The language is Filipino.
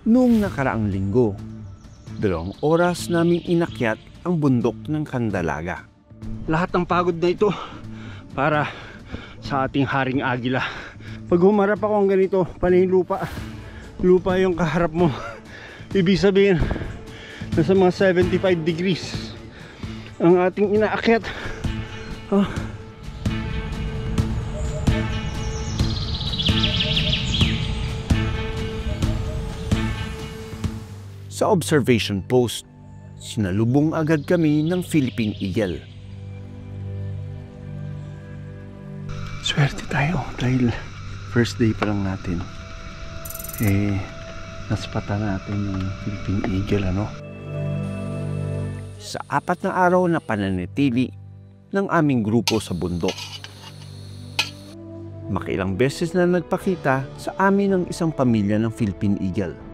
Noong nakaraang linggo, 2 oras naming inakyat ang bundok ng Candalaga. Lahat ng pagod na ito para sa ating haring agila. Pag humarap ako ang ganito, panay lupa yung kaharap mo, ibig sabihin nasa mga 75 degrees ang ating inaakyat. Sa observation post, sinalubong agad kami ng Philippine Eagle. Swerte tayo dahil first day pa lang natin. Naspatan natin yung Philippine Eagle, ano? Sa 4 na araw na pananatili ng aming grupo sa bundok, makilang beses na nagpakita sa amin ng isang pamilya ng Philippine Eagle.